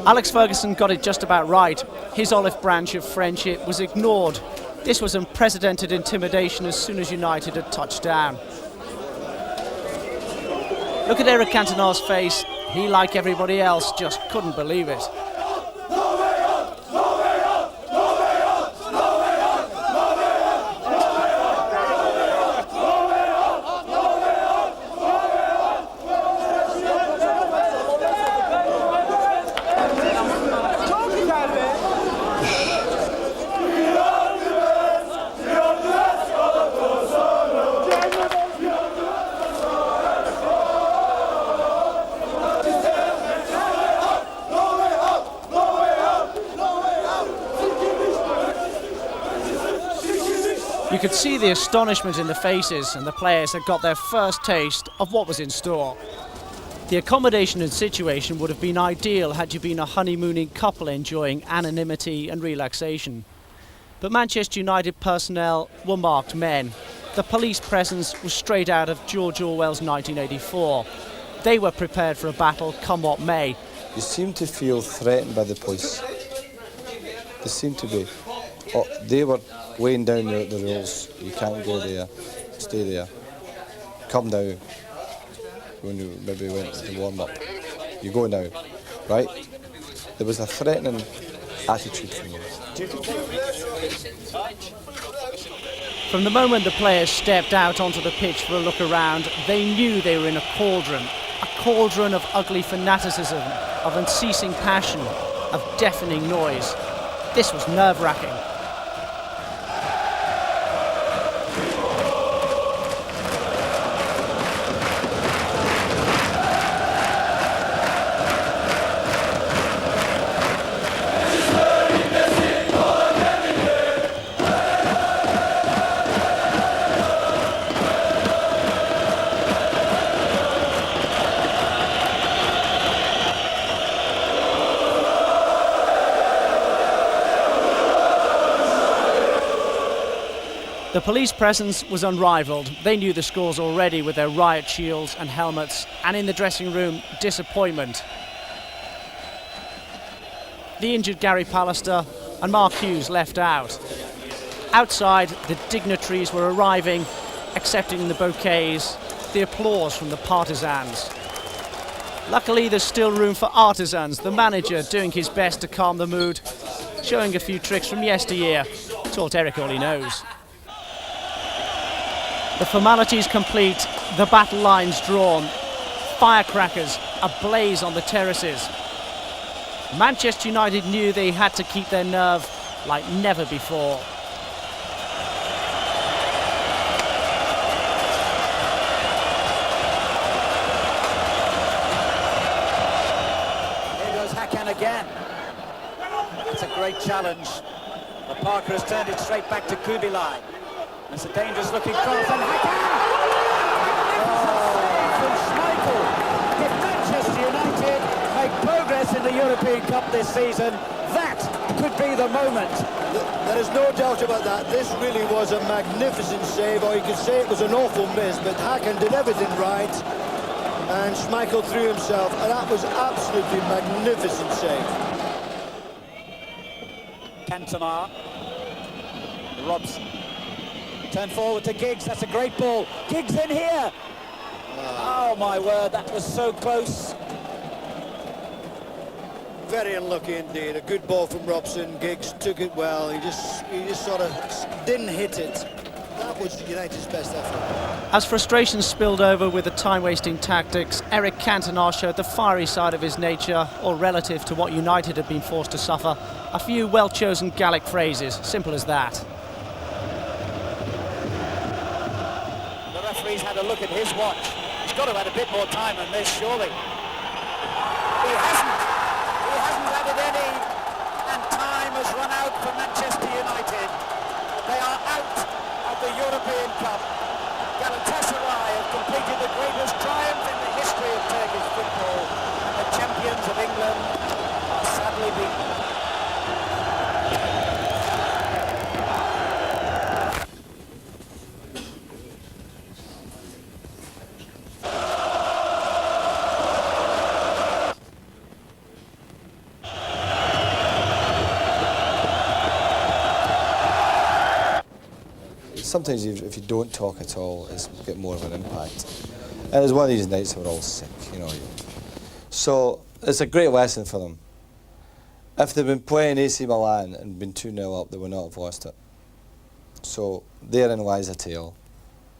Alex Ferguson got it just about right. His olive branch of friendship was ignored. This was unprecedented intimidation as soon as United had touched down. Look at Eric Cantona's face. He, like everybody else, just couldn't believe it. You could see the astonishment in the faces, and the players had got their first taste of what was in store. The accommodation and situation would have been ideal had you been a honeymooning couple enjoying anonymity and relaxation. But Manchester United personnel were marked men. The police presence was straight out of George Orwell's 1984. They were prepared for a battle, come what may. You seem to feel threatened by the police. They seem to be. Oh, they were laying down the rules. You can't go there, stay there. Come now. When you maybe went to warm up. You go now, right? There was a threatening attitude from them. From the moment the players stepped out onto the pitch for a look around, they knew they were in a cauldron of ugly fanaticism, of unceasing passion, of deafening noise. This was nerve-wracking. The police presence was unrivaled. They knew the scores already with their riot shields and helmets, and in the dressing room, disappointment. The injured Gary Pallister and Mark Hughes left out. Outside, the dignitaries were arriving, accepting the bouquets, the applause from the partisans. Luckily, there's still room for artisans, the manager doing his best to calm the mood, showing a few tricks from yesteryear, taught Eric all he knows. The formalities complete, the battle lines drawn, firecrackers ablaze on the terraces. Manchester United knew they had to keep their nerve like never before. Here goes Hakan again. It's a great challenge. But Parker has turned it straight back to Kubilai. It's a dangerous looking cross, and Hakan! From Schmeichel. If Manchester United make progress in the European Cup this season, that could be the moment. There is no doubt about that. This really was a magnificent save, or you could say it was an awful miss, but Hakan did everything right, and Schmeichel threw himself, and that was absolutely magnificent save. Cantona. Robson. Turn forward to Giggs, that's a great ball. Giggs in here! Oh my word, that was so close. Very unlucky indeed. A good ball from Robson. Giggs took it well. He just sort of didn't hit it. That was United's best effort. As frustration spilled over with the time-wasting tactics, Eric Cantona showed the fiery side of his nature, or relative to what United had been forced to suffer. A few well-chosen Gallic phrases, simple as that. He's had a look at his watch. He's got to have had a bit more time than this, surely. He hasn't added any, and time has run out for Manchester United. They are out of the European Cup. Galatasaray have completed the greatest triumph in the history of Turkish football. The champions of England are sadly beaten. sometimes if you don't talk at all, it's got more of an impact. And it was one of these nights we're all sick, you know. So it's a great lesson for them. If they'd been playing AC Milan and been 2-0 up, they would not have lost it. So therein lies a tale,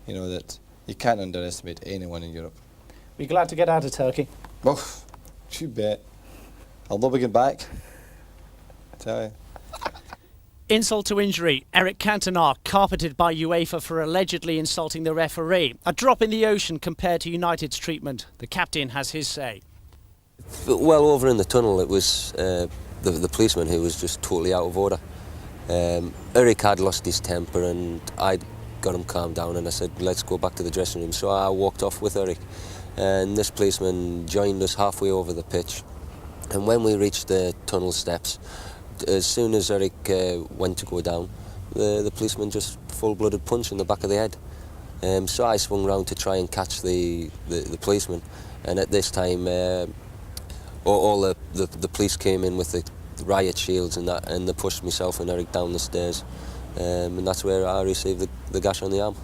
you know, that you can't underestimate anyone in Europe. Were you glad to get out of Turkey? Well, you bet. I'll never get back. I tell you. Insult to injury. Eric Cantona carpeted by UEFA for allegedly insulting the referee. A drop in the ocean compared to United's treatment. The captain has his say. Well, over in the tunnel, it was the policeman who was just totally out of order. Eric had lost his temper, and I'd got him calmed down, and I said, let's go back to the dressing room. So I walked off with Eric, and this policeman joined us halfway over the pitch. And when we reached the tunnel steps, as soon as Eric went to go down, the policeman just full-blooded punch in the back of the head. So I swung round to try and catch the policeman, and at this time all the police came in with the riot shields and that, and they pushed myself and Eric down the stairs, and that's where I received the gash on the arm.